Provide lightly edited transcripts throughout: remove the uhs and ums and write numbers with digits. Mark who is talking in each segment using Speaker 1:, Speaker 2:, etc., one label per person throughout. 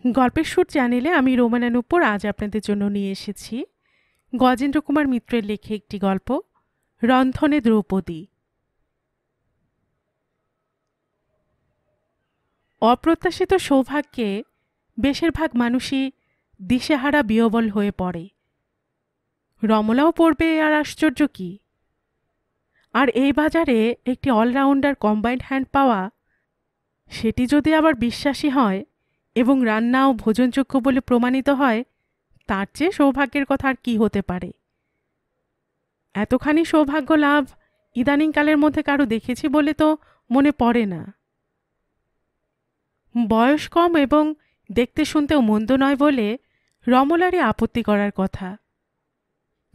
Speaker 1: গল্পের সুর চ্যানেলে আমি রোমানা নূপুর আজ আপনাদের জন্য নিয়ে এসেছি গজেন্দ্র কুমার মিত্রের লেখে একটি গল্প, রন্ধনে দ্রৌপদী। অপ্রত্যাশিত সৌভাগ্যে বেশিরভাগ মানুষই দিশেহারা বিহ্বল হয়ে পড়ে। রমলাও পড়বে, আর আশ্চর্য কি! আর এই বাজারে একটি অলরাউন্ডার কম্বাইন্ড হ্যান্ড পাওয়া, সেটি যদি আবার বিশ্বাসী হয় এবং রান্না ও ভোজনযোগ্য বলে প্রমাণিত হয়, তার চেয়ে সৌভাগ্যের কথা আর কি হতে পারে। এতখানি সৌভাগ্য লাভ ইদানিংকালের মধ্যে কারো দেখেছি বলে তো মনে পড়ে না। বয়স কম এবং দেখতে শুনতেও মন্দ নয় বলে রমলারই আপত্তি করার কথা,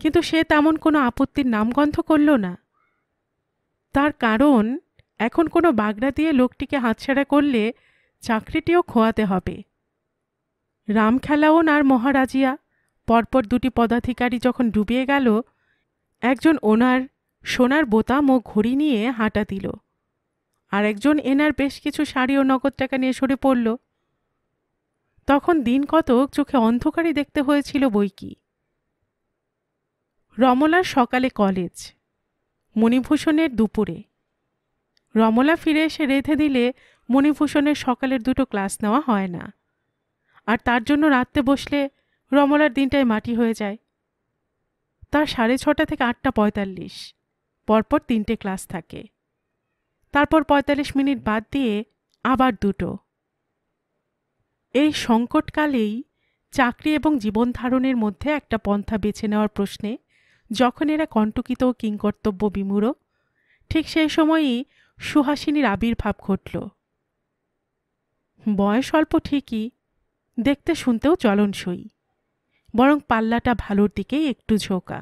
Speaker 1: কিন্তু সে তেমন কোনো আপত্তির নামগন্ধ করল না। তার কারণ, এখন কোনো বাগড়া দিয়ে লোকটিকে হাতছাড়া করলে চাকরিটিও খোয়াতে হবে। রামখেলাওন আর মহারাজিয়া পরপর দুটি পদাধিকারী যখন ডুবিয়ে গেল, একজন ওনার সোনার বোতাম ও ঘড়ি নিয়ে হাঁটা দিল, আর একজন এনার বেশ কিছু শাড়ি ও নগদ টাকা নিয়ে সরে পড়ল। তখন দিন কতক চোখে অন্ধকারই দেখতে হয়েছিল বই কি। রমলার সকালে কলেজ, মণিভূষণের দুপুরে। রমলা ফিরে এসে রেঁধে দিলে মণিভূষণের সকালের দুটো ক্লাস নেওয়া হয় না, আর তার জন্য রাত্রে বসলে রমলার দিনটায় মাটি হয়ে যায়। তার 6:30 থেকে 8:45 পরপর 3টে ক্লাস থাকে, তারপর 45 মিনিট বাদ দিয়ে আবার দুটো। এই সংকটকালেই চাকরি এবং জীবন ধারণের মধ্যে একটা পন্থা বেছে নেওয়ার প্রশ্নে যখন এরা কণ্টকিত ও কিংকর্তব্য বিমূঢ়, ঠিক সেই সময়ই সুহাসিনীর আবির্ভাব ঘটল। বয়স অল্প ঠিকই, দেখতে শুনতেও চলনসই, বরং পাল্লাটা ভালোর দিকেই একটু ঝোঁকা।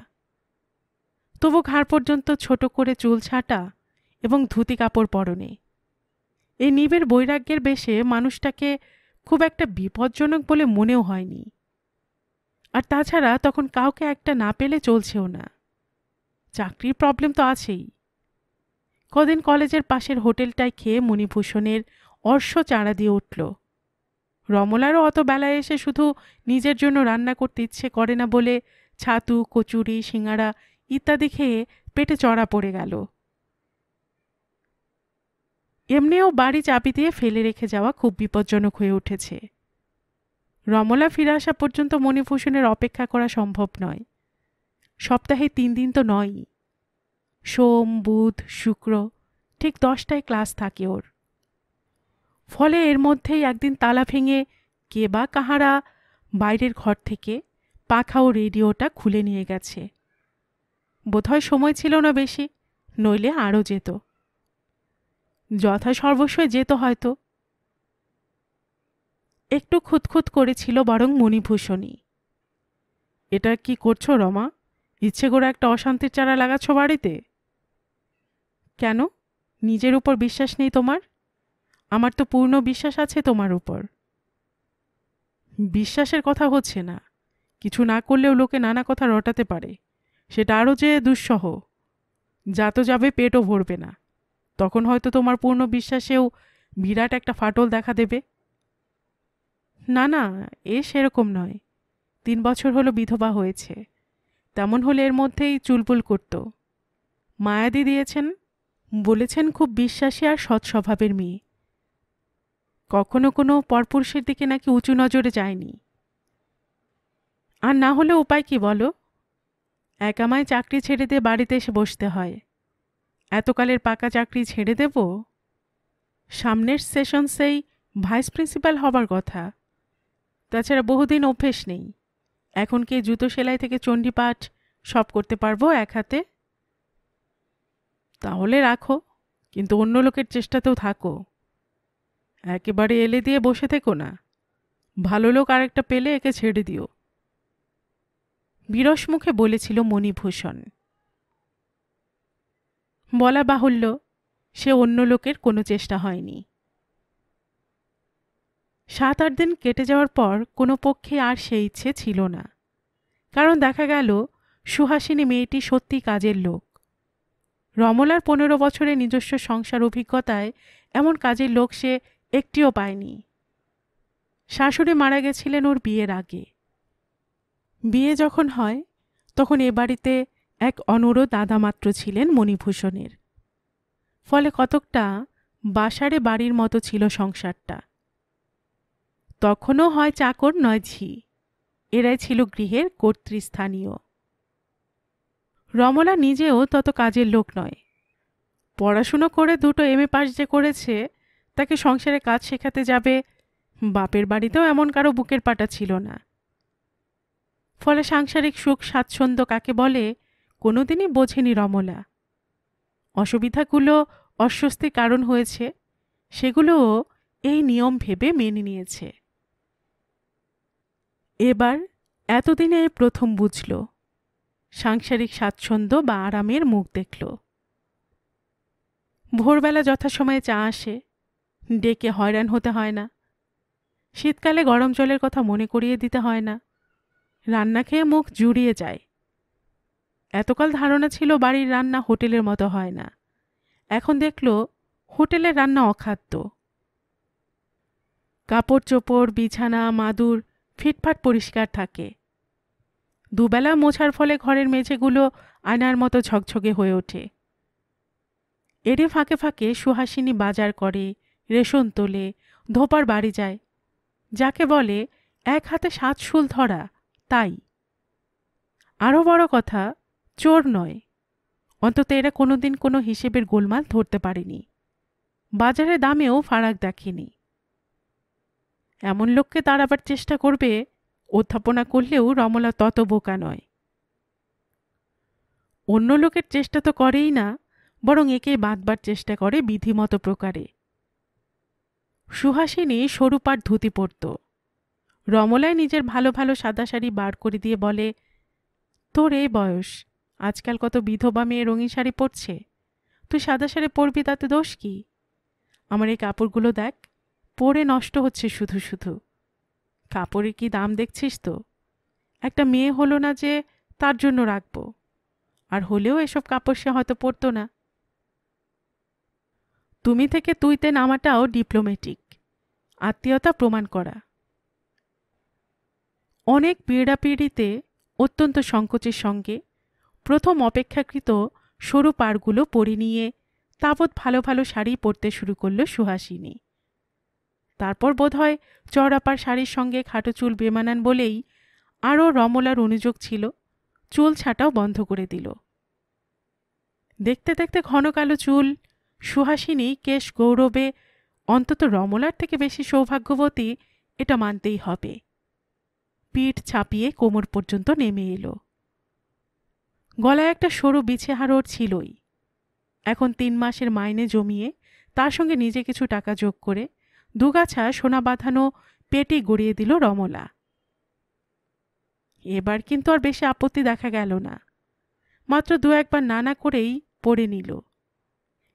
Speaker 1: তবু ঘাড় পর্যন্ত ছোট করে চুল ছাঁটা এবং ধুতি কাপড় পরনে। এই নিবের বৈরাগ্যের বেশে মানুষটাকে খুব একটা বিপজ্জনক বলে মনেও হয়নি। আর তাছাড়া তখন কাউকে একটা না পেলে চলছেও না। চাকরির প্রবলেম তো আছেই। কদিন কলেজের পাশের হোটেলটায় খেয়ে মণিভূষণের অর্শ চাড়া দিয়ে উঠল। রমলারও অত বেলায় এসে শুধু নিজের জন্য রান্না করতে ইচ্ছে করে না বলে ছাতু, কচুরি, সিঙাড়া ইত্যাদি খেয়ে পেটে চড়া পড়ে গেল। এমনিও বাড়ি চাবি দিয়ে ফেলে রেখে যাওয়া খুব বিপজ্জনক হয়ে উঠেছে। রমলা ফিরে আসা পর্যন্ত মণিভূষণের অপেক্ষা করা সম্ভব নয়। সপ্তাহে 3 দিন তো নয়ই, সোম, বুধ, শুক্র ঠিক 10টায় ক্লাস থাকে ওর। ফলে এর মধ্যেই একদিন তালা ভেঙে কে বা কাহারা বাইরের ঘর থেকে পাখা ও রেডিওটা খুলে নিয়ে গেছে। বোধহয় সময় ছিল না বেশি, নইলে আরও যেত। যথাসর্বস্বই যেত হয়তো। একটু খুঁতখুত করেছিল বরং মণিভূষণী। এটা কি করছো রমা? ইচ্ছে করে একটা অশান্তির চারা লাগাচ্ছ বাড়িতে? কেন, নিজের উপর বিশ্বাস নেই তোমার? আমার তো পূর্ণ বিশ্বাস আছে তোমার উপর। বিশ্বাসের কথা হচ্ছে না, কিছু না করলেও লোকে নানা কথা রটাতে পারে, সেটা আরও যে দুঃসহ। যা তো যাবে, পেটও ভরবে না, তখন হয়তো তোমার পূর্ণ বিশ্বাসেও বিরাট একটা ফাটল দেখা দেবে। না না, সেরকম নয়। 3 বছর হলো বিধবা হয়েছে, তেমন হলে এর মধ্যেই চুলবুল করত। মায়াদি দিয়েছেন, বলেছেন খুব বিশ্বাসী আর সৎ স্বভাবের মেয়ে। কখনো কোনো পরপুরুষের দিকে নাকি উঁচু নজরে যায়নি। আর না হলে উপায় কি বলো? একামায় চাকরি ছেড়ে দিয়ে বাড়িতে এসে বসতে হয়। এতকালের পাকা চাকরি ছেড়ে দেব? সামনের সেশনসেই ভাইস প্রিন্সিপাল হবার কথা। তাছাড়া বহুদিন অভ্যেস নেই। এখন কি জুতো সেলাই থেকে চণ্ডীপাঠ সব করতে পারবো এক হাতে? তাহলে রাখো, কিন্তু অন্য লোকের চেষ্টাতেও থাকো। একেবারে এলে দিয়ে বসে থেকো না। ভালো লোক আরেকটা পেলে একে ছেড়ে দিও। বিরস মুখে বলেছিল মণিভূষণ। বলা বাহুল্য, সে অন্য লোকের কোনো চেষ্টা হয়নি। 7-8 দিন কেটে যাওয়ার পর কোনো পক্ষে আর সেই ইচ্ছে ছিল না, কারণ দেখা গেল সুহাসিনী মেয়েটি সত্যি কাজের লোক। রমলার 15 বছরের নিজস্ব সংসার অভিজ্ঞতায় এমন কাজের লোক সে একটিও পায়নি। শাশুড়ি মারা গেছিলেন ওর বিয়ের আগে। বিয়ে যখন হয় তখন এ বাড়িতে এক অনুরোধ দাদা মাত্র ছিলেন মণিভূষণের। ফলে কতকটা বাসারে বাড়ির মতো ছিল সংসারটা। তখনও হয় চাকর নয় ঝি, এরাই ছিল গৃহের কর্তৃস্থানীয়। রমলা নিজেও তত কাজের লোক নয়। পড়াশুনো করে 2টো MA পাস যে করেছে, তাকে সংসারে কাজ শেখাতে যাবে, বাপের বাড়িতেও এমন কারো বুকের পাটা ছিল না। ফলে সাংসারিক সুখ স্বাচ্ছন্দ্য কাকে বলে কোনোদিনই বোঝেনি রমলা। অসুবিধাগুলো অস্বস্তির কারণ হয়েছে, সেগুলোও এই নিয়ম ভেবে মেনে নিয়েছে। এবার এতদিনে প্রথম বুঝল, সাংসারিক স্বাচ্ছন্দ্য বা আরামের মুখ দেখল। ভোরবেলা যথাসময়ে চা আসে, ডেকে হয়রান হতে হয় না। শীতকালে গরম জলের কথা মনে করিয়ে দিতে হয় না। রান্না খেয়ে মুখ জুড়িয়ে যায়। এতকাল ধারণা ছিল বাড়ির রান্না হোটেলের মতো হয় না। এখন দেখল হোটেলের রান্না অখাদ্য। কাপড় চোপড়, বিছানা, মাদুর ফিটফাট পরিষ্কার থাকে। দুবেলা মোছার ফলে ঘরের মেঝেগুলো আয়নার মতো ঝকঝকে হয়ে ওঠে। এরই ফাঁকে ফাঁকে সুহাসিনী বাজার করে, রেশন তোলে, ধোপার বাড়ি যায়। যাকে বলে এক হাতে 7 শুল ধরা, তাই। আরও বড় কথা, চোর নয়। অন্তত এরা কোনোদিন কোনো হিসেবের গোলমাল ধরতে পারেনি। বাজারে দামেও ফারাক দেখেনি। এমন লোককে তাড়াবার চেষ্টা করবে, অধ্যাপনা করলেও রমলা তত বোকা নয়। অন্য লোকের চেষ্টা তো করেই না, বরং একে বাঁধবার চেষ্টা করে বিধিমতো প্রকারে। সুহাসিনী সরু পাট ধুতি পরত। রমলায় নিজের ভালো ভালো সাদা শাড়ি বার করে দিয়ে বলে, তোর এই বয়স, আজকাল কত বিধবা মেয়ে রঙিন শাড়ি পরছে, তুই সাদা শাড়ি পরবি, তাতে দোষ কি? আমার এই কাপড়গুলো দেখ, পরে নষ্ট হচ্ছে শুধু শুধু। কাপড়ের কি দাম দেখছিস তো? একটা মেয়ে হলো না যে তার জন্য রাখবো, আর হলেও এসব কাপড় সে হয়তো পরতো না। তুমি থেকে তুইতে নামাটাও ডিপ্লোম্যাটিক, আত্মীয়তা প্রমাণ করা। অনেক পীড়াপিড়িতে অত্যন্ত সংকোচের সঙ্গে প্রথম অপেক্ষাকৃত সরু পাড়গুলো পরে নিয়ে তাবৎ ভালো ভালো শাড়ি পরতে শুরু করল সুহাসিনী। তারপর বোধহয় চওড়াপাড় শাড়ির সঙ্গে খাটো চুল বেমানান বলেই আরও রমলার অনুযোগ ছিল, চুল ছাঁটাও বন্ধ করে দিল। দেখতে দেখতে ঘন কালো চুল, সুহাসিনী কেশ গৌরবে অন্তত রমলার থেকে বেশি সৌভাগ্যবতী, এটা মানতেই হবে। পিঠ ছাপিয়ে কোমর পর্যন্ত নেমে এলো। গলায় একটা সরু বিছেহার ওর ছিলই। এখন 3 মাসের মাইনে জমিয়ে তার সঙ্গে নিজে কিছু টাকা যোগ করে 2 গাছা সোনা বাঁধানো পেটি গড়িয়ে দিল রমলা। এবার কিন্তু আর বেশি আপত্তি দেখা গেল না। মাত্র 2-1 বার নানা করেই পড়ে নিল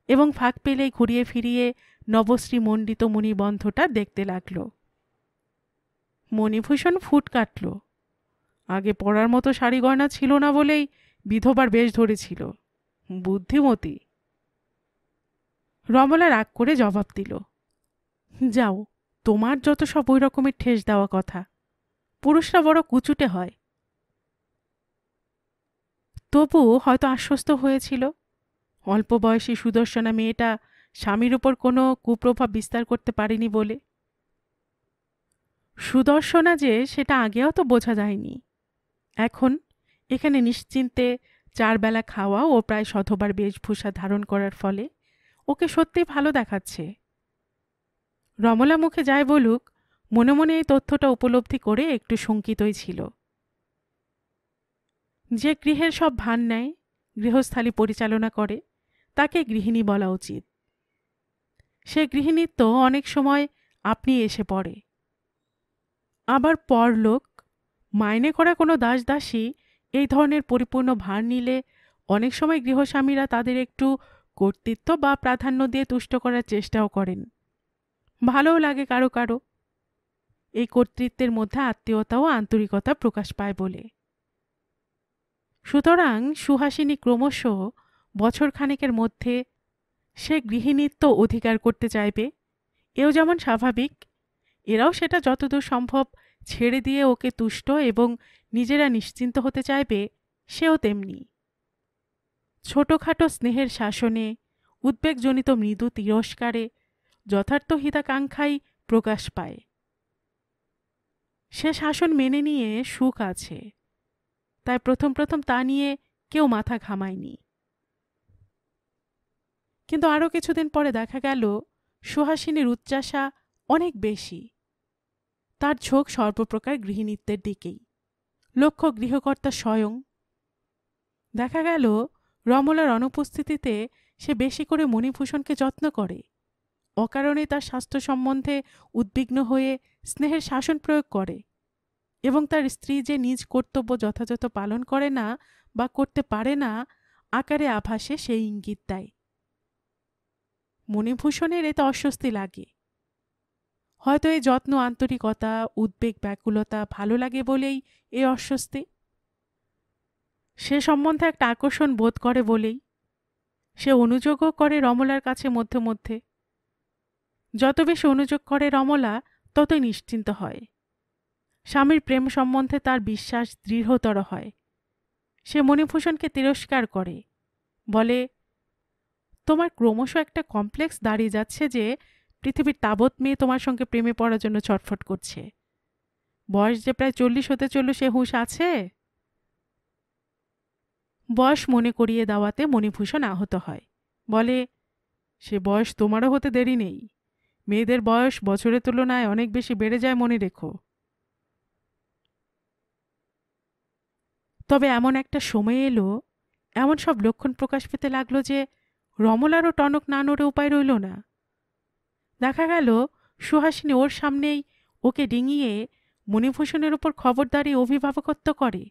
Speaker 1: এবং ফাঁক পেলেই ঘুরিয়ে ফিরিয়ে নবশ্রী মণ্ডিত মণিবন্ধটা দেখতে লাগল। মণিভূষণ ফুট কাটল। আগে পরার মতো শাড়ি গয়না ছিল না বলেই বিধবার বেশ ধরেছিল। বুদ্ধিমতী। রমলা রাগ করে জবাব দিল, যাও, তোমার যত সব ওই রকমের ঠেস দেওয়া কথা। পুরুষরা বড় কুচুটে হয়। তবু হয়তো আশ্বস্ত হয়েছিল, অল্প বয়সী সুদর্শনা মেয়েটা স্বামীর উপর কোনো কুপ্রভাব বিস্তার করতে পারেনি বলে। সুদর্শনা যে সেটা আগেও তো বোঝা যায়নি। এখন এখানে নিশ্চিন্তে 4 বেলা খাওয়া ও প্রায় শতবার বেশভূষা ধারণ করার ফলে ওকে সত্যি ভালো দেখাচ্ছে। রমলা মুখে যায় বলুক, মনে মনে এই তথ্যটা উপলব্ধি করে একটু শঙ্কিতই ছিল। যে গৃহের সব ভার নেয়, গৃহস্থালী পরিচালনা করে, তাকে গৃহিণী বলা উচিত। সে গৃহিণীত্ব অনেক সময় আপনি এসে পড়ে। আবার পরলোক, মাইনে করা কোনো দাসদাসী এই ধরনের পরিপূর্ণ ভার নিলে অনেক সময় গৃহস্বামীরা তাদের একটু কর্তৃত্ব বা প্রাধান্য দিয়ে তুষ্ট করার চেষ্টাও করেন। ভালোও লাগে কারো কারো। এই কর্তৃত্বের মধ্যে আত্মীয়তা ও আন্তরিকতা প্রকাশ পায় বলে। সুতরাং সুহাসিনী ক্রমশ বছরখানেকের মধ্যে সে গৃহিণীত্ব অধিকার করতে চাইবে, এও যেমন স্বাভাবিক, এরাও সেটা যতদূর সম্ভব ছেড়ে দিয়ে ওকে তুষ্ট এবং নিজেরা নিশ্চিন্ত হতে চাইবে, সেও তেমনি। ছোটখাটো স্নেহের শাসনে, উদ্বেগজনিত মৃদু তিরস্কারে যথার্থ হিতাকাঙ্ক্ষাই প্রকাশ পায়। সে শাসন মেনে নিয়ে সুখ আছে, তাই প্রথম প্রথম তা নিয়ে কেউ মাথা ঘামায়নি। কিন্তু আরও কিছুদিন পরে দেখা গেল সুহাসিনীর উচ্চাসা অনেক বেশি। তার ঝোঁক সর্বপ্রকার গৃহিণীত্বের দিকেই, লক্ষ্য গৃহকর্তা স্বয়ং। দেখা গেল রমলার অনুপস্থিতিতে সে বেশি করে মণিভূষণকে যত্ন করে, অকারণে তার স্বাস্থ্য সম্বন্ধে উদ্বিগ্ন হয়ে স্নেহের শাসন প্রয়োগ করে, এবং তার স্ত্রী যে নিজ কর্তব্য যথাযথ পালন করে না বা করতে পারে না, আকারে আভাসে সেই ইঙ্গিত দেয়। মণিভূষণের এতে অস্বস্তি লাগে। হয়তো এই যত্ন, আন্তরিকতা, উদ্বেগ, ব্যাকুলতা ভালো লাগে বলেই এই অস্বস্তি। সে সম্বন্ধে একটা আকর্ষণ বোধ করে বলেই সে অনুযোগও করে রমলার কাছে মধ্যে মধ্যে। যত বেশি অনুযোগ করে রমলা, ততই নিশ্চিন্ত হয়। স্বামীর প্রেম সম্বন্ধে তার বিশ্বাস দৃঢ়তর হয়। সে মণিভূষণকে তিরস্কার করে, বলে, তোমার ক্রমশ একটা কমপ্লেক্স দাঁড়িয়ে যাচ্ছে যে পৃথিবীর তাবৎ মেয়ে তোমার সঙ্গে প্রেমে পড়ার জন্য ছটফট করছে। বয়স যে প্রায় 40 হতে চলল, সে হুঁশ আছে? বয়স মনে করিয়ে দেওয়াতে মণিভূষণ আহত হয়, বলে, সে বয়স তোমারও হতে দেরি নেই। মেয়েদের বয়স বছরের তুলনায় অনেক বেশি বেড়ে যায়, মনে রেখো। তবে এমন একটা সময় এলো, এমন সব লক্ষণ প্রকাশ পেতে লাগলো যে রমলারও টনক না নড়ে উপায় রইল না। দেখা গেল সুহাসিনী ওর সামনেই ওকে ডিঙিয়ে মণিভূষণের উপর খবরদারি অভিভাবকত্ব করে।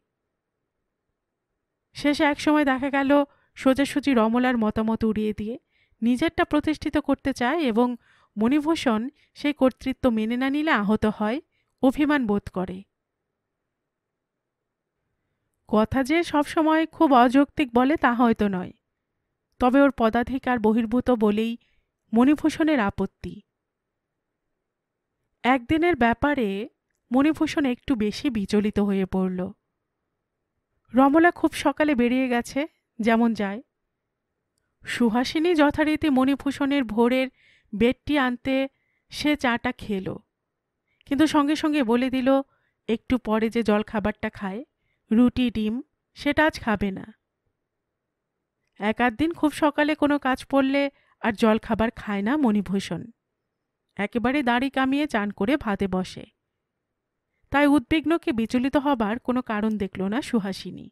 Speaker 1: শেষে একসময় দেখা গেল সোজাসুজি রমলার মতামত উড়িয়ে দিয়ে নিজেরটা প্রতিষ্ঠিত করতে চায়, এবং মণিভূষণ সেই কর্তৃত্ব মেনে না নিলে আহত হয়, অভিমান বোধ করে। কথা যে সবসময় খুব অযৌক্তিক বলে তা হয়তো নয়, তবে ওর পদাধিকার বহির্ভূত বলেই মণিভূষণের আপত্তি। একদিনের ব্যাপারে মণিভূষণ একটু বেশি বিচলিত হয়ে পড়ল। রমলা খুব সকালে বেরিয়ে গেছে, যেমন যায়। সুহাসিনী যথারীতি মণিভূষণের ভোরের বেডটি আনতে সে চাটা খেল, কিন্তু সঙ্গে সঙ্গে বলে দিল একটু পরে যে জলখাবারটা খায়, রুটি ডিম, সেটা আজ খাবে না। এক আধ দিন খুব সকালে কোনো কাজ পড়লে আর জলখাবার খায় না মণিভূষণ, একেবারে দাড়ি কামিয়ে চান করে ভাতে বসে। তাই উদ্বিগ্নকে বিচলিত হবার কোনো কারণ দেখল না সুহাসিনী।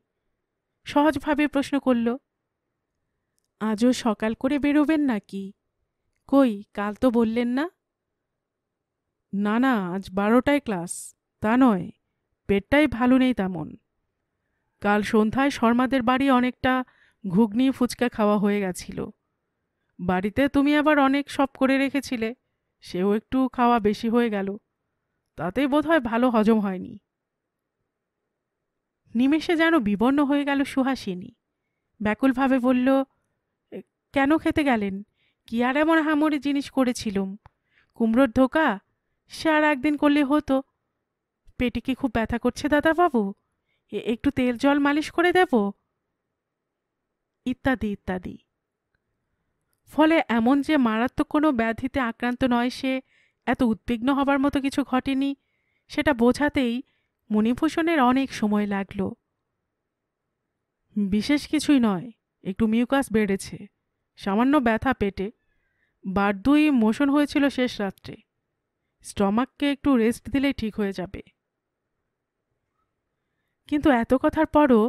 Speaker 1: সহজভাবে প্রশ্ন করল, আজও সকাল করে বেরোবেন নাকি? কই, কাল তো বললেন না? না না, আজ 12টায় ক্লাস। তা নয়, পেটটাই ভালো নেই তেমন। কাল সন্ধ্যায় শর্মাদের বাড়ি অনেকটা ঘুগনি ফুচকা খাওয়া হয়ে গেছিল। বাড়িতে তুমি আবার অনেক সব করে রেখেছিলে, সেও একটু খাওয়া বেশি হয়ে গেল, তাতেই বোধহয় ভালো হজম হয়নি। নিমেষে যেন বিবর্ণ হয়ে গেল সুহাসিনী। ব্যাকুলভাবে বলল, কেন খেতে গেলেন? কি আর এমন হামরি জিনিস করেছিলুম? কুমড়োর ধোকা, সে আর একদিন করলে হতো। পেটে কি খুব ব্যথা করছে দাদাবাবু? একটু তেল জল মালিশ করে দেব? ইত্যাদি ইত্যাদি। ফলে এমন যে মারাত্মক কোনো ব্যাধিতে আক্রান্ত নয় সে, এত উদ্বিগ্ন হবার মতো কিছু ঘটেনি, সেটা বোঝাতেই মণিভূষণের অনেক সময় লাগল। বিশেষ কিছুই নয়, একটু মিউকাস বেড়েছে, সামান্য ব্যথা পেটে, বারদুই মোশন হয়েছিল শেষ রাত্রে। স্টমাককে একটু রেস্ট দিলেই ঠিক হয়ে যাবে। কিন্তু এত কথার পরও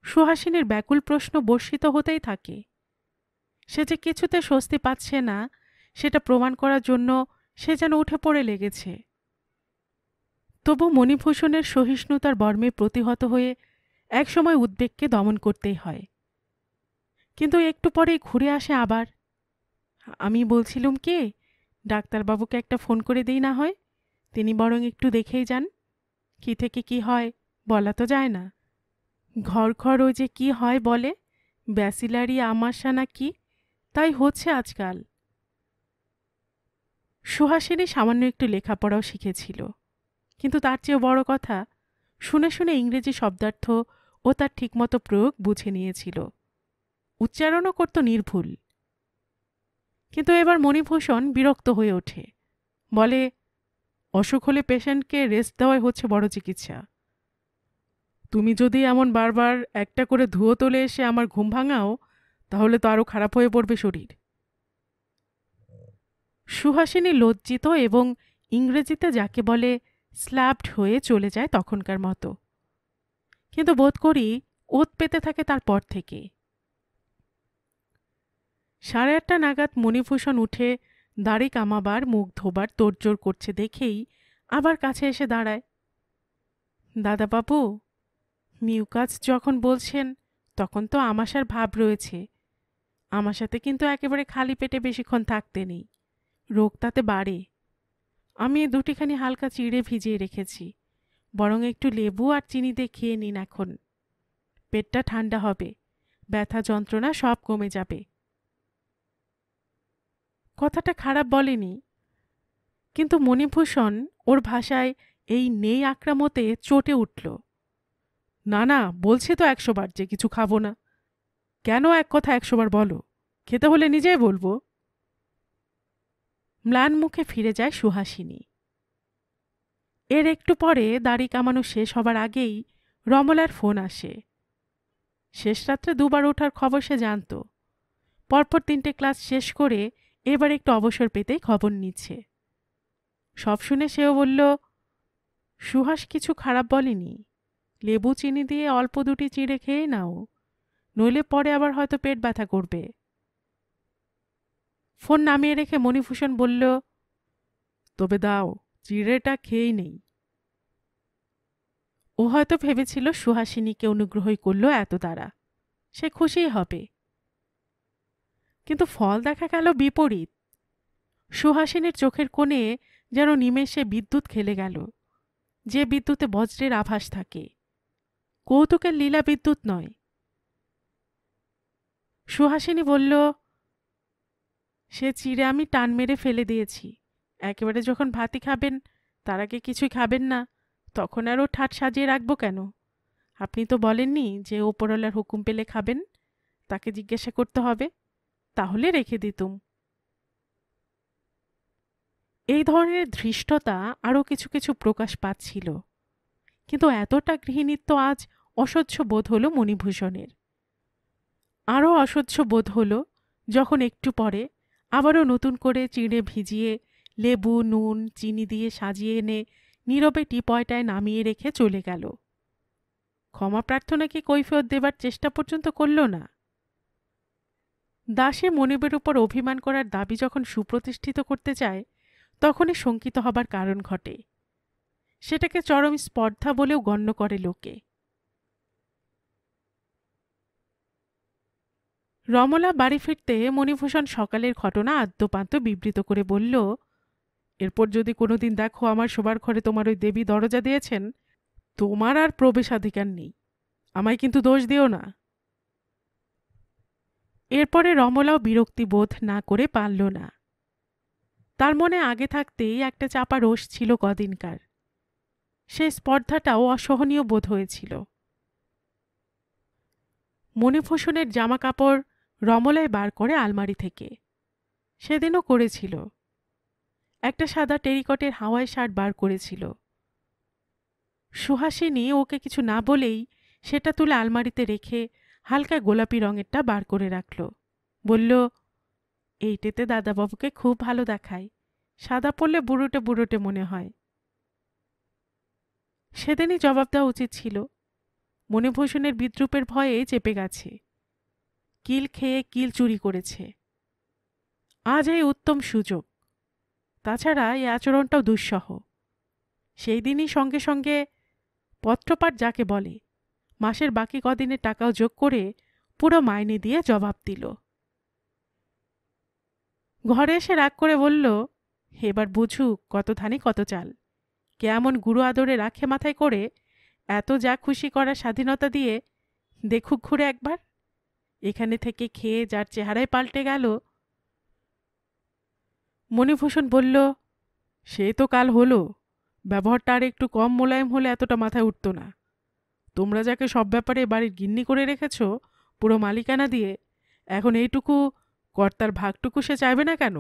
Speaker 1: সুহাসিনীর ব্যাকুল প্রশ্ন বর্ষিত হতেই থাকে। সে যে কিছুতে স্বস্তি পাচ্ছে না, সেটা প্রমাণ করার জন্য সে যেন উঠে পড়ে লেগেছে। তবু মণিভূষণের সহিষ্ণুতার বর্মে প্রতিহত হয়ে একসময় উদ্বেগকে দমন করতেই হয়। কিন্তু একটু পরেই ঘুরে আসে আবার। আমি বলছিলুম কি, ডাক্তারবাবুকে একটা ফোন করে দিই না হয়, তিনি বরং একটু দেখেই যান। কি থেকে কি হয় বলা তো যায় না। ঘর ঘর ওই যে কি হয় বলে, ব্যাসিলারি আমাশা না কি, তাই হচ্ছে আজকাল। সুহাসিনী সামান্য একটু লেখাপড়াও শিখেছিল, কিন্তু তার চেয়েও বড় কথা, শুনে শুনে ইংরেজি শব্দার্থ ও তার ঠিকমতো প্রয়োগ বুঝে নিয়েছিল। উচ্চারণও করত নির্ভুল। কিন্তু এবার মণিভূষণ বিরক্ত হয়ে ওঠে, বলে, অসুখ হলে পেশেন্টকে রেস্ট দেওয়াই হচ্ছে বড় চিকিৎসা। তুমি যদি এমন বারবার একটা করে ধুয়ো তোলে এসে আমার ঘুম ভাঙাও, তাহলে তো আরও খারাপ হয়ে পড়বে শরীর। সুহাসিনী লজ্জিত এবং ইংরেজিতে যাকে বলে স্ল্যাপড হয়ে চলে যায় তখনকার মতো। কিন্তু বোধ করি ওত পেতে থাকে তারপর থেকে। 8:30 নাগাদ মণিভূষণ উঠে দাড়ি কামাবার, মুখ ধোবার তোড়জোড় করছে দেখেই আবার কাছে এসে দাঁড়ায়। দাদাবাবু, মিউকাস যখন বলছেন তখন তো আমাশার ভাব রয়েছে। আমাশাতে কিন্তু একেবারে খালি পেটে বেশিক্ষণ থাকতে নেই, রোগ তাতে বাড়ে। আমি দুটিখানি হালকা চিড়ে ভিজিয়ে রেখেছি, বরং একটু লেবু আর চিনি দিয়ে খেয়ে নিন এখন। পেটটা ঠান্ডা হবে, ব্যথা যন্ত্রণা সব কমে যাবে। কথাটা খারাপ বলেনি, কিন্তু মণিভূষণ ওর ভাষায় এই নেই আক্রামতে চটে উঠল। না না, বলছি তো 100 বার যে কিছু খাবো না। কেন এক কথা 100 বার বলো? খেতে হলে নিজেই বলবো। ম্লান মুখে ফিরে যায় সুহাসিনী। এর একটু পরে দাড়ি কামানো শেষ হবার আগেই রমলার ফোন আসে। শেষ রাত্রে 2 বার ওঠার খবর সে জানত। পরপর 3টে ক্লাস শেষ করে এবার একটু অবসর পেতেই খবর নিচ্ছে। সব শুনে সেও বলল, সুহাস কিছু খারাপ বলেনি, লেবু চিনি দিয়ে অল্প 2টি চিড়ে খেয়ে নাও, নইলে পরে আবার হয়তো পেট ব্যথা করবে। ফোন নামিয়ে রেখে মণিভূষণ বলল, তবে দাও, চিড়েটা খেয়েই নেই। ও হয়তো ভেবেছিল সুহাসিনীকে অনুগ্রহই করল এত দ্বারা, সে খুশিই হবে। কিন্তু ফল দেখা গেল বিপরীত। সুহাসিনীর চোখের কোণে যেন নিমেষে বিদ্যুৎ খেলে গেল, যে বিদ্যুতে বজ্রের আভাস থাকে, কৌতুকের লীলা বিদ্যুৎ নয়। সুহাসিনী বলল, সে চিড়ে আমি টান মেরে ফেলে দিয়েছি। একেবারে যখন ভাতই খাবেন, তার আগে কিছুই খাবেন না, তখন আরও ঠাট সাজিয়ে রাখবো কেন? আপনি তো বলেননি যে ওপরওয়ালার হুকুম পেলে খাবেন, তাকে জিজ্ঞাসা করতে হবে, তাহলে রেখে দিতুম। এই ধরনের ধৃষ্টতা আরও কিছু কিছু প্রকাশ পাচ্ছিল, কিন্তু এতটা গৃহিণীত্ব আজ অসহ্য বোধ হল মণিভূষণের। আরও অসহ্য বোধ হল যখন একটু পরে আবারও নতুন করে চিড়ে ভিজিয়ে লেবু নুন চিনি দিয়ে সাজিয়ে এনে নীরবে টিপয়টায় নামিয়ে রেখে চলে গেল। ক্ষমা প্রার্থনাকে কৈফিয়ত দেবার চেষ্টা পর্যন্ত করল না। দাসী মনিবের উপর অভিমান করার দাবি যখন সুপ্রতিষ্ঠিত করতে চায়, তখনই শঙ্কিত হবার কারণ ঘটে। সেটাকে চরম স্পর্ধা বলেও গণ্য করে লোকে। রমলা বাড়ি ফিরতে মণিভূষণ সকালের ঘটনা আদ্যোপান্ত বিবৃত করে বলল, এরপর যদি কোনোদিন দেখো আমার শোবার ঘরে তোমার ওই দেবী দরজা দিয়েছেন, তোমার আর প্রবেশাধিকার নেই। আমায় কিন্তু দোষ দিও না। এরপরে রমলাও বিরক্তি বোধ না করে পারল না। তার মনে আগে থাকতেই একটা চাপা রোষ ছিল কদিনকার। সেই স্পর্ধাটাও অসহনীয় বোধ হয়েছিল। মণিভূষণের জামা কাপড় রমলায় বার করে আলমারি থেকে, সেদিনও করেছিল। একটা সাদা টেরিকটের হাওয়াই শার্ট বার করেছিল। সুহাসিনী ওকে কিছু না বলেই সেটা তুলে আলমারিতে রেখে হালকা গোলাপি রঙেরটা বার করে রাখল। বলল, এইটেতে দাদাবাবুকে খুব ভালো দেখায়, সাদা পরলে বুড়োটে বুড়োটে মনে হয়। সেদিনই জবাব দেওয়া উচিত ছিল। মণিভূষণের বিদ্রূপের ভয়ে চেপে গেছে, কিল খেয়ে কিল চুরি করেছে। আজ এই উত্তম সুযোগ। তাছাড়া এই আচরণটাও দুঃসহ। সেই দিনই সঙ্গে সঙ্গে পত্রপাঠ যাকে বলে, মাসের বাকি কদিনের টাকাও যোগ করে পুরো মাইনে দিয়ে জবাব দিল। ঘরে এসে রাগ করে বলল, এবার বুঝুক কত ধানে কত চাল। কেমন গুরু আদরে রাখে মাথায় করে, এত যা খুশি করার স্বাধীনতা দিয়ে দেখুক ঘুরে একবার। এখানে থেকে খেয়ে যার চেহারায় পাল্টে গেল। মণিভূষণ বলল, সে তো কাল হলো, ব্যবহারটা আর একটু কম মোলায়েম হলে এতটা মাথায় উঠত না। তোমরা যাকে সব ব্যাপারে বাড়ির গিন্নি করে রেখেছ পুরো মালিকানা দিয়ে, এখন এইটুকু কর্তার ভাগটুকু সে চাইবে না কেন?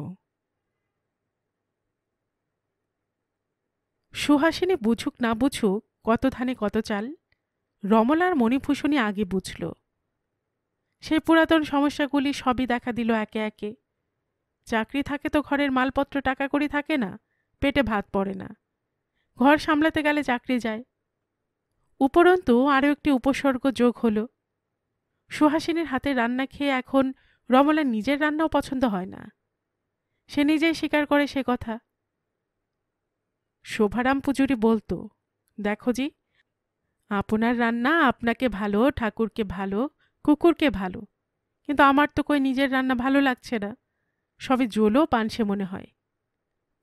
Speaker 1: সুহাসিনী বুঝুক না বুঝুক, কত ধানে কত চাল, রমলার মণিভূষণই আগে বুঝল। সেই পুরাতন সমস্যাগুলি সবই দেখা দিল একে একে। চাকরি থাকে তো ঘরের মালপত্র টাকা কড়ি থাকে না, পেটে ভাত পড়ে না, ঘর সামলাতে গেলে চাকরি যায়। উপরন্তু আরও একটি উপসর্গ যোগ হল। সুহাসিনীর হাতে রান্না খেয়ে এখন রমলার নিজের রান্নাও পছন্দ হয় না। সে নিজেই স্বীকার করে সে কথা। শোভারাম পুজুরি বলতো, দেখো জি, আপনার রান্না আপনাকে ভালো, ঠাকুরকে ভালো, কুকুরকে ভালো, কিন্তু আমার তো কই নিজের রান্না ভালো লাগছে না, সবই জোলো পানসে মনে হয়।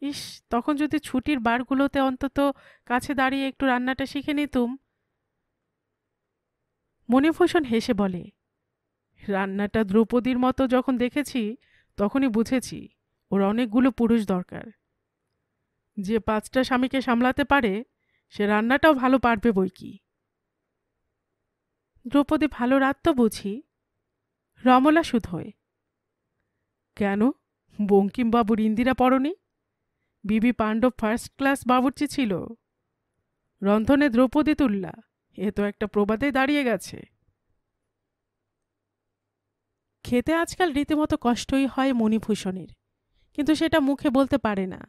Speaker 1: ইস, তখন যদি ছুটির বারগুলোতে অন্তত কাছে দাঁড়িয়ে একটু রান্নাটা শিখে নিতুম। মণিভূষণ হেসে বলে, রান্নাটা দ্রৌপদীর মতো যখন দেখেছি তখনই বুঝেছি ওর অনেকগুলো পুরুষ দরকার। যে 5টা স্বামীকে সামলাতে পারে সে রান্নাটাও ভালো পারবে বই কি। দ্রৌপদী ভালো রাত তো বুঝি? রমলা শুধোয়, কেন, বঙ্কিমবাবুর ইন্দিরা পড়নি? বিবি পাণ্ডব ফার্স্ট ক্লাস বাবুর্চি ছিল, রন্ধনে দ্রৌপদী তুল্লা, এ তো একটা প্রবাদে দাঁড়িয়ে গেছে। খেতে আজকাল রীতিমতো কষ্টই হয় মণিভূষণের, কিন্তু সেটা মুখে বলতে পারে না।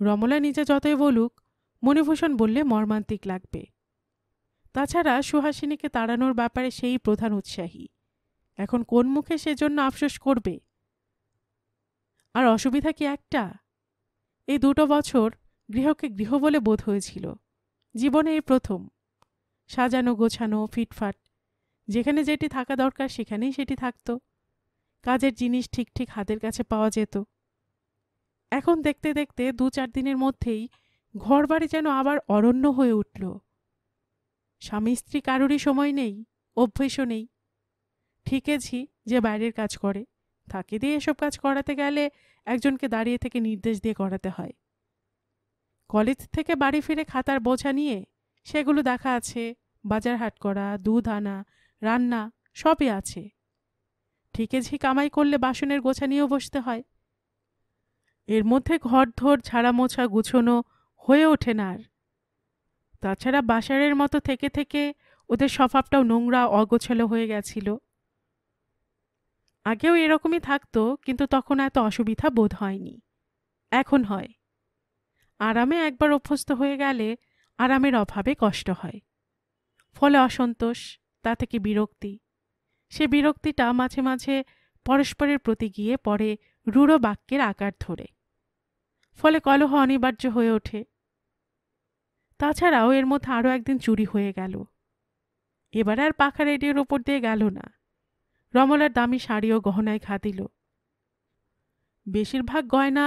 Speaker 1: রমলা নিজে যতই বলুক, মণিভূষণ বললে মর্মান্তিক লাগবে। তাছাড়া সুহাসিনীকে তাড়ানোর ব্যাপারে সেই প্রধান উৎসাহী, এখন কোন মুখে সেজন্য আফসোস করবে? আর অসুবিধা কি একটা, এই 2 বছর গৃহকে গৃহ বলে বোধ হয়েছিল। জীবনে এই প্রথম সাজানো গোছানো ফিটফাট, যেখানে যেটি থাকা দরকার সেখানেই সেটি থাকত, কাজের জিনিস ঠিক ঠিক হাতের কাছে পাওয়া যেত। এখন দেখতে দেখতে 2-4 দিনের মধ্যেই ঘরবাড়ি যেন আবার অরণ্য হয়ে উঠল। স্বামী স্ত্রী কারোরই সময় নেই, অভ্যেসও নেই। ঠিকেছি যে বাইরের কাজ করে, তাকে দিয়ে এসব কাজ করাতে গেলে একজনকে দাঁড়িয়ে থেকে নির্দেশ দিয়ে করাতে হয়। কলেজ থেকে বাড়ি ফিরে খাতার বোঝা নিয়ে সেগুলো দেখা আছে, বাজার হাট করা, দুধ আনা, রান্না সবই আছে। ঠিকেছি কামাই করলে বাসনের গোছা নিয়েও বসতে হয়। এর মধ্যে ঘর ধর ঝাড়া মোছা গুছোনো হয়ে ওঠে না আর। তাছাড়া বাসারের মতো থেকে থেকে ওদের স্বভাবটাও নোংরা অগোছালো হয়ে গেছিল। আগেও এরকমই থাকতো, কিন্তু তখন এত অসুবিধা বোধ হয়নি, এখন হয়। আরামে একবার অভ্যস্ত হয়ে গেলে আরামের অভাবে কষ্ট হয়, ফলে অসন্তোষ, তা থেকে বিরক্তি। সে বিরক্তিটা মাঝে মাঝে পরস্পরের প্রতি গিয়ে পরে রূঢ় বাক্যের আকার ধরে, ফলে কলহ অনিবার্য হয়ে ওঠে। তাছাড়াও এর মধ্যে আরও একদিন চুরি হয়ে গেল। এবার আর পাখা রেডিওর ওপর দিয়ে গেল না, রমলার দামি শাড়ি ও গহনায় ঘা দিল। বেশিরভাগ গয়না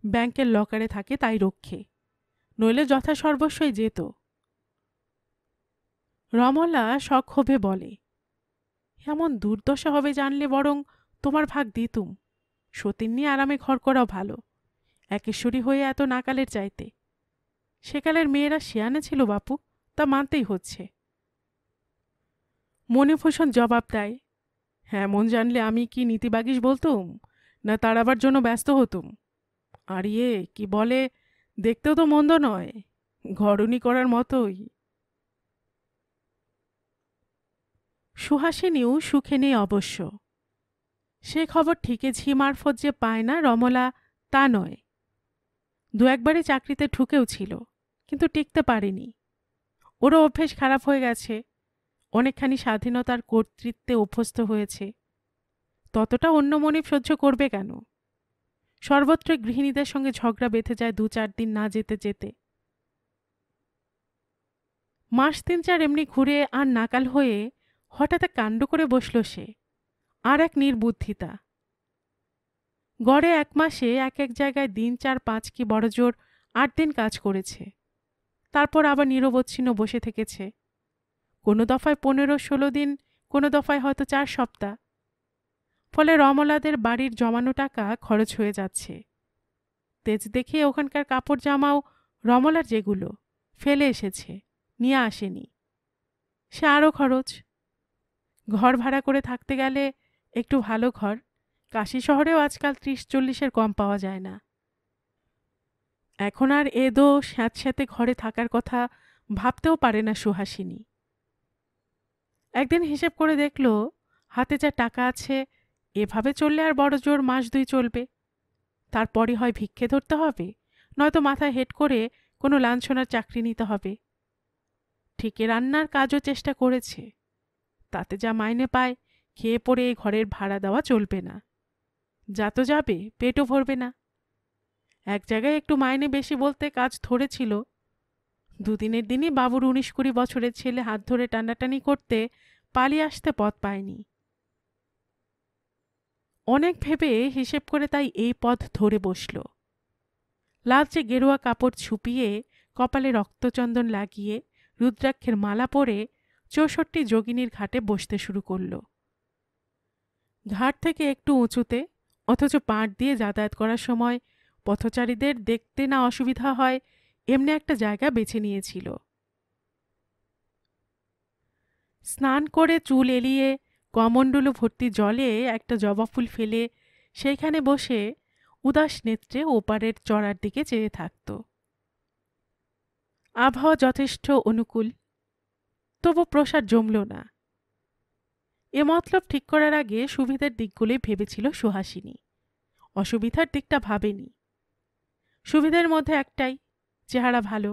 Speaker 1: ব্যাংকের লকারে থাকে, তাই রক্ষে, নইলে যথাসর্বস্বই যেত। রমলা সক্ষোভে বলে, এমন দুর্দশা হবে জানলে বরং তোমার ভাগ দিতুম। সতীন নিয়ে আরামে ঘর করাও ভালো, একেশ্বরী হয়ে এত নাকালের চাইতে। সেকালের মেয়েরা শিয়ানে ছিল বাপু, তা মানতেই হচ্ছে। মণিভূষণ জবাব দেয়, হ্যাঁ, মন জানলে আমি কি নীতিবাগীশ বলতুম, না তাড়াবার জন্য ব্যস্ত হতুম? আর ইয়ে কি বলে, দেখতেও তো মন্দ নয়, ঘরুনি করার মতোই। সুহাসিনীও সুখে নেই অবশ্য। সে খবর ঠিকেছি মারফত যে পায় না রমলা, তা নয়। 2-1বারই চাকরিতে ঢুকেও ছিল, কিন্তু টিকতে পারেনি। ওরও অভ্যেস খারাপ হয়ে গেছে, অনেকখানি স্বাধীনতার কর্তৃত্বে অভ্যস্ত হয়েছে। ততটা অন্য মনিব সহ্য করবে কেন? সর্বত্র গৃহিণীদের সঙ্গে ঝগড়া বেঁধে যায় 2-4 দিন না যেতে যেতে। মাস 3-4 এমনি ঘুরে আর নাকাল হয়ে হঠাৎ এক কাণ্ড করে বসল সে, আর এক নির্বুদ্ধিতা। গড়ে 1 মাসে এক এক জায়গায় দিন 4-5 কি বড়জোর 8 দিন কাজ করেছে, তারপর আবার নিরবচ্ছিন্ন বসে থেকেছে। কোনো দফায় 15-16 দিন, কোনো দফায় হয়তো 4 সপ্তাহ। ফলে রমলাদের বাড়ির জমানো টাকা খরচ হয়ে যাচ্ছে, তেজ দেখে ওখানকার কাপড় জামাও রমলার যেগুলো ফেলে এসেছে, নিয়ে আসেনি। সে আরও খরচ। ঘর ভাড়া করে থাকতে গেলে একটু ভালো ঘর কাশী শহরেও আজকাল 30-40-এর কম পাওয়া যায় না। এখন আর এদো স্যাঁতস্যাঁতে ঘরে থাকার কথা ভাবতেও পারে না সুহাসিনী। একদিন হিসেব করে দেখল হাতে যা টাকা আছে এভাবে চললে আর বড় জোর মাস 2 চলবে। তারপরই হয় ভিক্ষে ধরতে হবে, নয়তো মাথায় হেড করে কোনো লাঞ্ছনার চাকরি নিতে হবে। ঠিকই রান্নার কাজও চেষ্টা করেছে, তাতে যা মাইনে পায় খেয়ে পড়ে এই ঘরের ভাড়া দেওয়া চলবে না। যা তো যাবে, পেটও ভরবে না। এক জায়গায় একটু মাইনে বেশি বলতে কাজ ধরেছিল। দুদিনের দিনই বাবুর 19-20 বছরের ছেলে হাত ধরে টানাটানি করতে পালিয়ে আসতে পথ পায়নি। অনেক ভেবে হিসেব করে তাই এই পথ ধরে বসল। লালচে গেরুয়া কাপড় ছুপিয়ে, কপালে রক্তচন্দন লাগিয়ে, রুদ্রাক্ষের মালা পরে 64 যোগিনীর ঘাটে বসতে শুরু করল। ঘাট থেকে একটু উঁচুতে, অথচ পাড় দিয়ে যাতায়াত করার সময় পথচারীদের দেখতে না অসুবিধা হয় এমনি একটা জায়গা বেছে নিয়েছিল। স্নান করে চুল এলিয়ে কমণ্ডলু ভর্তি জলে একটা জবা ফুল ফেলে সেইখানে বসে উদাস নেত্রে ওপারের চড়ার দিকে চেয়ে থাকত। আবহাওয়া যথেষ্ট অনুকূল, তবু প্রসাদ জমল না। এ মতলব ঠিক করার আগে সুবিধার দিকগুলোই ভেবেছিল সুহাসিনী, অসুবিধার দিকটা ভাবেনি। সুবিধার মধ্যে একটাই, চেহারা ভালো,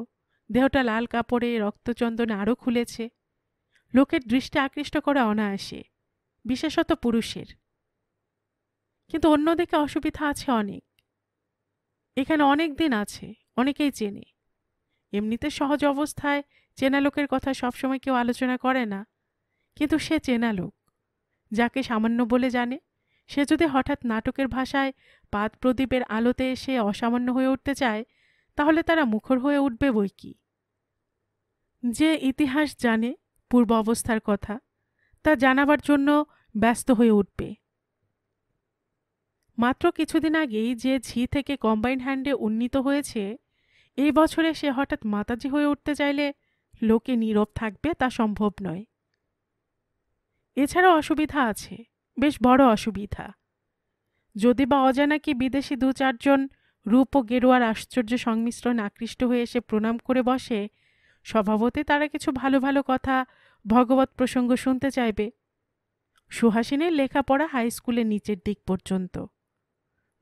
Speaker 1: দেহটা লাল কাপড়ে রক্তচন্দনে আরও খুলেছে, লোকের দৃষ্টি আকৃষ্ট করে অনায়াসে, বিশেষত পুরুষের। কিন্তু অন্যদিকে অসুবিধা আছে অনেক। এখানে অনেক দিন আছে, অনেকেই চেনে। এমনিতে সহজ অবস্থায় চেনা লোকের কথা সবসময় কেউ আলোচনা করে না, কিন্তু সে চেনা লোক, যাকে সামান্য বলে জানে, সে যদি হঠাৎ নাটকের ভাষায় পাদ প্রদীপের আলোতে এসে অসামান্য হয়ে উঠতে চায়, তাহলে তারা মুখর হয়ে উঠবে বই কি। যে ইতিহাস জানে পূর্ব অবস্থার কথা, তা জানাবার জন্য ব্যস্ত হয়ে উঠবে। মাত্র কিছুদিন আগেই যে ঝি থেকে কম্বাইন হ্যান্ডে উন্নীত হয়েছে, এই বছরে সে হঠাৎ মাতাজি হয়ে উঠতে চাইলে লোকে নীরব থাকবে তা সম্ভব নয়। এছাড়া অসুবিধা আছে, বেশ বড় অসুবিধা। যদি বা অজানা কি বিদেশি 2-4 জন রূপ ও গেরুয়ার আশ্চর্য সংমিশ্রণ আকৃষ্ট হয়ে এসে প্রণাম করে বসে, স্বভাবতে তারা কিছু ভালো ভালো কথা, ভগবত প্রসঙ্গ শুনতে চাইবে। সুহাসিনীর লেখাপড়া হাই স্কুলের নিচের দিক পর্যন্ত।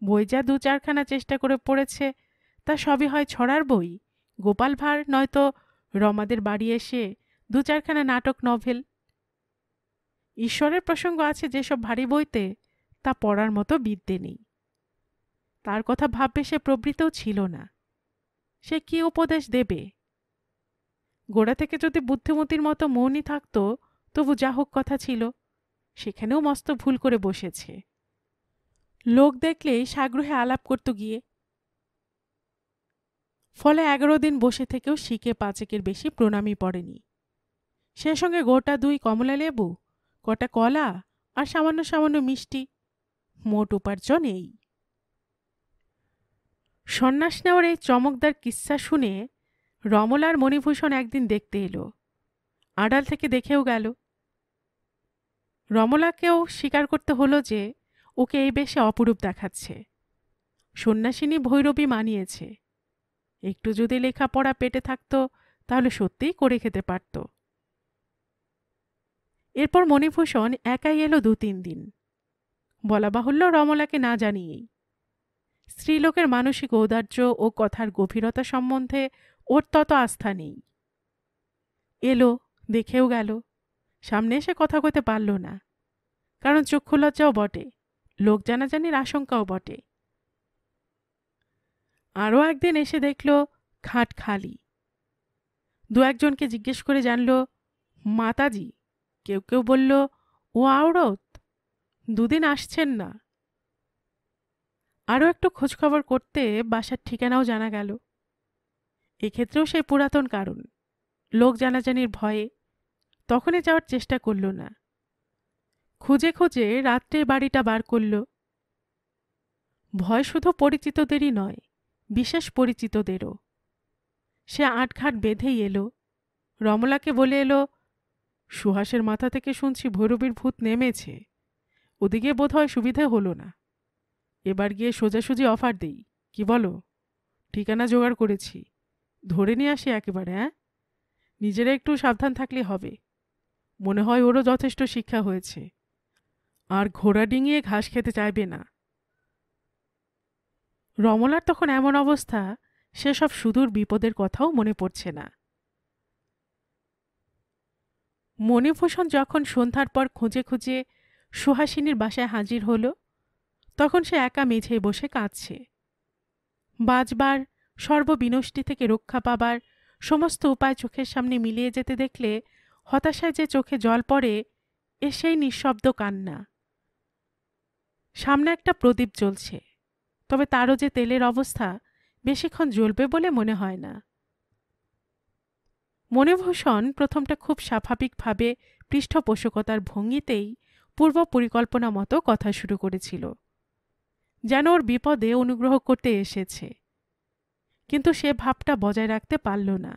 Speaker 1: বই যা 2-4খানা চেষ্টা করে পড়েছে, তা সবই হয় ছড়ার বই, গোপাল ভাঁড়, নয়তো রমাদের বাড়ি এসে 2-4খানা নাটক, নভেল। ঈশ্বরের প্রসঙ্গ আছে যেসব ভারী বইতে, তা পড়ার মতো বিদ্যে নেই। তার কথা ভাববে সে প্রবৃত্তও ছিল না। সে কি উপদেশ দেবে? গোড়া থেকে যদি বুদ্ধিমতীর মতো মৌনই থাকত, তবু যা হোক কথা ছিল, সেখানেও মস্ত ভুল করে বসেছে। লোক দেখলেই সাগ্রহে আলাপ করত গিয়ে। ফলে 11 দিন বসে থেকেও শিখে 5-এর বেশি প্রণামই পড়েনি। সে সঙ্গে গোটা 2 কমলা লেবু, কটা কলা আর সামান্য সামান্য মিষ্টি, মোট উপার্জন এই। সন্ন্যাস নেওয়ার এই চমকদার কিস্সা শুনে রমলার মণিভূষণ একদিন দেখতে এলো, আড়াল থেকে দেখেও গেল। রমলাকেও স্বীকার করতে হলো যে ওকে এই বেশে অপরূপ দেখাচ্ছে। সন্ন্যাসিনী ভৈরবী মানিয়েছে। একটু যদি লেখাপড়া পেটে থাকত, তাহলে সত্যিই করে খেতে পারত। এরপর মণিভূষণ একাই এলো 2-3 দিন। বলা বাহুল্য রমলাকে না জানিয়েই। স্ত্রীলোকের মানসিক ঔদার্য ও কথার গভীরতা সম্বন্ধে ওর তত আস্থা নেই। এলো, দেখেও গেল, সামনে এসে কথা কইতে পারল না, কারণ চক্ষু লজ্জাও বটে, লোক জানাজানির আশঙ্কাও বটে। আরও একদিন এসে দেখল খাট খালি। 2-1জনকে জিজ্ঞেস করে জানল মাতাজি। কেউ কেউ বলল ও আওরত, 2 দিন আসছেন না। আরও একটু খোঁজখবর করতে বাসার ঠিকানাও জানা গেল। এক্ষেত্রেও সেই পুরাতন কারণ, লোক জানাজানির ভয়ে তখনই যাওয়ার চেষ্টা করল না। খুঁজে খুঁজে রাত্রে বাড়িটা বার করল। ভয় শুধু পরিচিতদেরই নয়, বিশেষ পরিচিতদেরও। সে আটঘাট বেঁধেই এলো, রমলাকে বলে এলো, সুহাসের মাথা থেকে শুনছি ভৈরবীর ভূত নেমেছে, ওদিকে বোধহয় সুবিধে হলো না, এবার গিয়ে সোজাসুজি অফার দেই, কি বলো? ঠিকানা জোগাড় করেছি, ধরে নিয়ে আসি একেবারে। হ্যাঁ, নিজেরা একটু সাবধান থাকলে হবে। মনে হয় ওরও যথেষ্ট শিক্ষা হয়েছে, আর ঘোড়া ডিঙিয়ে ঘাস খেতে চাইবে না। রমলার তখন এমন অবস্থা, সেসব সুদূর বিপদের কথাও মনে পড়ছে না। মণিভূষণ যখন সন্ধ্যার পর খুঁজে খুঁজে সুহাসিনীর বাসায় হাজির হল, তখন সে একা মেঝেয় বসে কাঁদছে। বাঁচবার, সর্ববিনষ্টি থেকে রক্ষা পাবার সমস্ত উপায় চোখের সামনে মিলিয়ে যেতে দেখলে হতাশায় যে চোখে জল পড়ে, এ সেই নিঃশব্দ কান্না। সামনে একটা প্রদীপ জ্বলছে, তবে তারও যে তেলের অবস্থা, বেশিক্ষণ জ্বলবে বলে মনে হয় না। মণিভূষণ প্রথমটা খুব স্বাভাবিকভাবে পৃষ্ঠপোষকতার ভঙ্গিতেই পূর্ব পরিকল্পনা মতো কথা শুরু করেছিল, যেন ওর বিপদে অনুগ্রহ করতে এসেছে, কিন্তু সে ভাবটা বজায় রাখতে পারল না।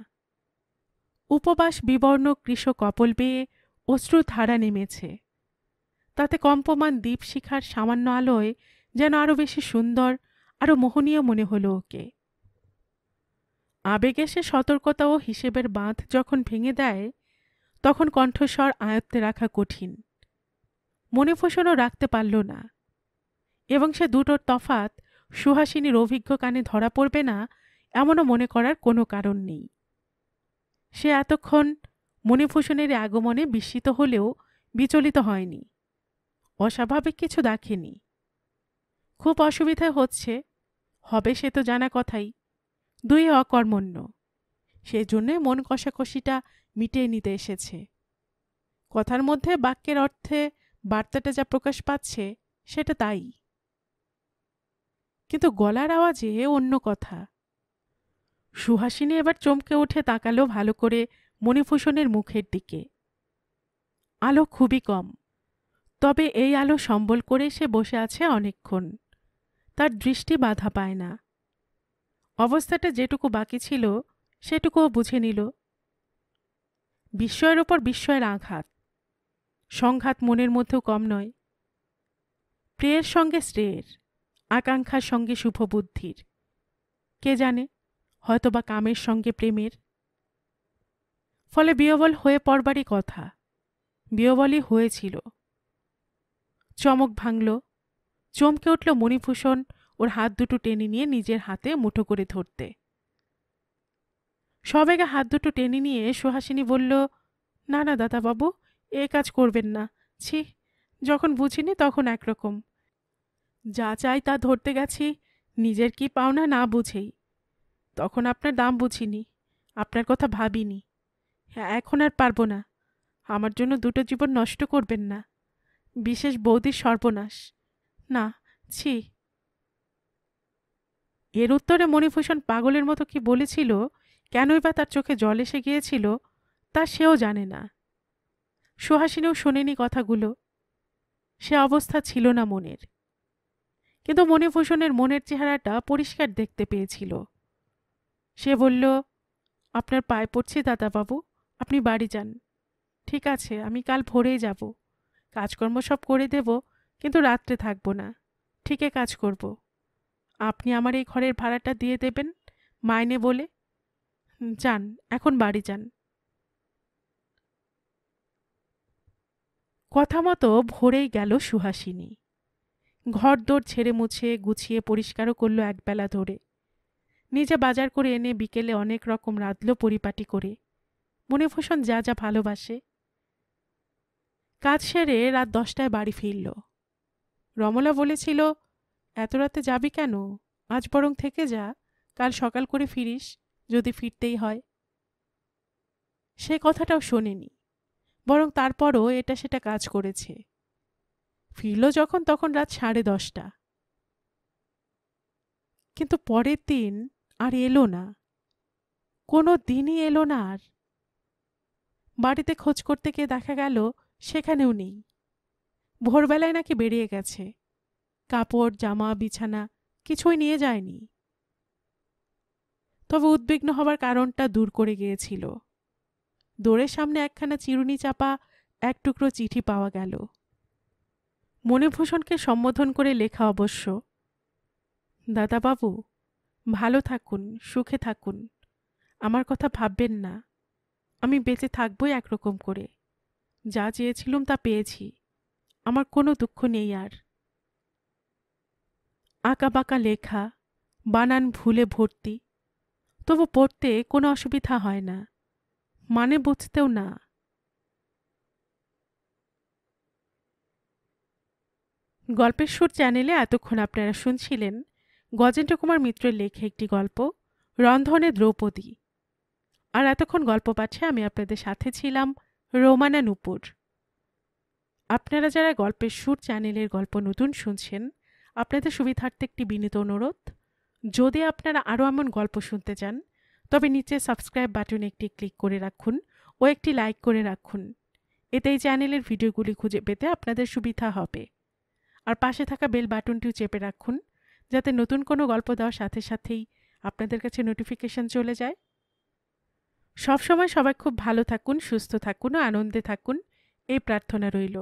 Speaker 1: উপবাস বিবর্ণ কৃশ কপল বেয়ে অশ্রুধারা নেমেছে, তাতে কম্পমান দীপশিখার সামান্য আলোয় যেন আরো বেশি সুন্দর, আরো মোহনীয় মনে হল ওকে। আবেগে সে সতর্কতা ও হিসেবের বাঁধ যখন ভেঙে দেয়, তখন কণ্ঠস্বর আয়ত্তে রাখা কঠিন। মণিভূষণও রাখতে পারল না, এবং সে দুটোর তফাৎ সুহাসিনীর অভিজ্ঞ কানে ধরা পড়বে না এমনও মনে করার কোনো কারণ নেই। সে এতক্ষণ মণিভূষণের আগমনে বিস্মিত হলেও বিচলিত হয়নি, অস্বাভাবিক কিছু দেখেনি। খুব অসুবিধা হচ্ছে, হবে সে তো জানা কথাই, দুই অকর্মণ্য, সেজন্যে মন কষাকষিটা মিটিয়ে নিতে এসেছে। কথার মধ্যে বাক্যের অর্থে বার্তাটা যা প্রকাশ পাচ্ছে সেটা তাই, কিন্তু গলার আওয়াজে অন্য কথা। সুহাসিনী এবার চমকে উঠে তাকালো ভালো করে মণিভূষণের মুখের দিকে। আলো খুবই কম, তবে এই আলো সম্বল করে সে বসে আছে অনেকক্ষণ, তার দৃষ্টি বাধা পায় না। অবস্থাটা যেটুকু বাকি ছিল সেটুকুও বুঝে নিল। বিস্ময়ের ওপর বিস্ময়ের আঘাত, সংঘাত মনের মধ্যেও কম নয়। প্রিয়ের সঙ্গে শ্রেয়ের, আকাঙ্ক্ষার সঙ্গে শুভবুদ্ধির, কে জানে হয়তোবা কামের সঙ্গে প্রেমের। ফলে বিহবল হয়ে পড়বারই কথা, বিহবলই হয়েছিল। চমক ভাঙল, চমকে উঠল মণিভূষণ ওর হাত দুটো টেনে নিয়ে নিজের হাতে মুঠো করে ধরতে। সবেগে হাত দুটো টেনে নিয়ে সুহাসিনী বলল, না না দাদাবাবু, এ কাজ করবেন না, ছি, যখন বুঝিনি তখন একরকম, যা চাই তা ধরতে গেছি, নিজের কি পাওনা না বুঝেই। তখন আপনার দাম বুঝিনি, আপনার কথা ভাবিনি। এখন আর পারবো না, আমার জন্য দুটো জীবন নষ্ট করবেন না, বিশেষ বৌদির সর্বনাশ, না, ছি। এর উত্তরে মণিভূষণ পাগলের মতো কি বলেছিল, কেনই বা তার চোখে জল এসে গিয়েছিল, তা সেও জানে না। সুহাসিনীও শোনেনি কথাগুলো, সে অবস্থা ছিল না মনের। কিন্তু মণিভূষণের মনের চেহারাটা পরিষ্কার দেখতে পেয়েছিল। সে বলল, আপনার পায়ে পড়ছি দাদাবাবু, আপনি বাড়ি যান। ঠিক আছে, আমি কাল ভোরেই যাব, কাজকর্ম সব করে দেব, কিন্তু রাত্রে থাকব না, ঠিকই কাজ করব। আপনি আমার এই ঘরের ভাড়াটা দিয়ে দেবেন মাইনে বলে। যান, এখন বাড়ি যান। কথা মতো ভোরেই গেল সুহাসিনী। ঘরদোর ছেড়ে মুছে গুছিয়ে পরিষ্কারও করল একবেলা ধরে, নিজে বাজার করে এনে বিকেলে অনেক রকম রাঁধল পরিপাটি করে, মণিভূষণ যা যা ভালোবাসে। কাজ সেরে রাত 10টায় বাড়ি ফিরল। রমলা বলেছিল, এত রাতে যাবি কেন, আজ বরং থেকে যা, কাল সকাল করে ফিরিস যদি ফিরতেই হয়। সে কথাটাও শোনেনি, বরং তারপরও এটা সেটা কাজ করেছে। ফিরল যখন তখন রাত 10:30। কিন্তু পরের দিন আর এলো না, কোনো দিনই এলো না। আর বাড়িতে খোঁজ করতে গিয়ে দেখা গেল সেখানেও নেই। ভোরবেলায় নাকি বেরিয়ে গেছে, কাপড় জামা বিছানা কিছুই নিয়ে যায়নি। তবে উদ্বিগ্ন হবার কারণটা দূর করে গিয়েছিল। দোরের সামনে একখানা চিরুনি চাপা এক টুকরো চিঠি পাওয়া গেল। মণিভূষণকে সম্বোধন করে লেখা অবশ্য। দাদাবাবু, ভালো থাকুন, সুখে থাকুন, আমার কথা ভাববেন না। আমি বেঁচে থাকবই একরকম করে। যা চেয়েছিলুম তা পেয়েছি, আমার কোনো দুঃখ নেই আর। আঁকাবাঁকা লেখা, বানান ভুলে ভর্তি, তবু পড়তে কোনো অসুবিধা হয় না, মানে বুঝতেও না। গল্পের সুর চ্যানেলে এতক্ষণ আপনারা শুনছিলেন গজেন্দ্র কুমার মিত্রের লেখা একটি গল্প, রন্ধনে দ্রৌপদী। আর এতক্ষণ গল্প পাঠে আমি আপনাদের সাথে ছিলাম রোমানা নূপুর। আপনারা যারা গল্পের সুর চ্যানেলের গল্প নতুন শুনছেন, আপনাদের সুবিধার্থে একটি বিনীত অনুরোধ, যদি আপনারা আরও এমন গল্প শুনতে চান তবে নিচে সাবস্ক্রাইব বাটনে একটি ক্লিক করে রাখুন ও একটি লাইক করে রাখুন। এতে এই চ্যানেলের ভিডিওগুলি খুঁজে পেতে আপনাদের সুবিধা হবে। আর পাশে থাকা বেল বাটনটিও চেপে রাখুন, যাতে নতুন কোনো গল্প দেওয়ার সাথে সাথেই আপনাদের কাছে নোটিফিকেশন চলে যায়। সবসময় সবাই খুব ভালো থাকুন, সুস্থ থাকুন ও আনন্দে থাকুন, এই প্রার্থনা রইল।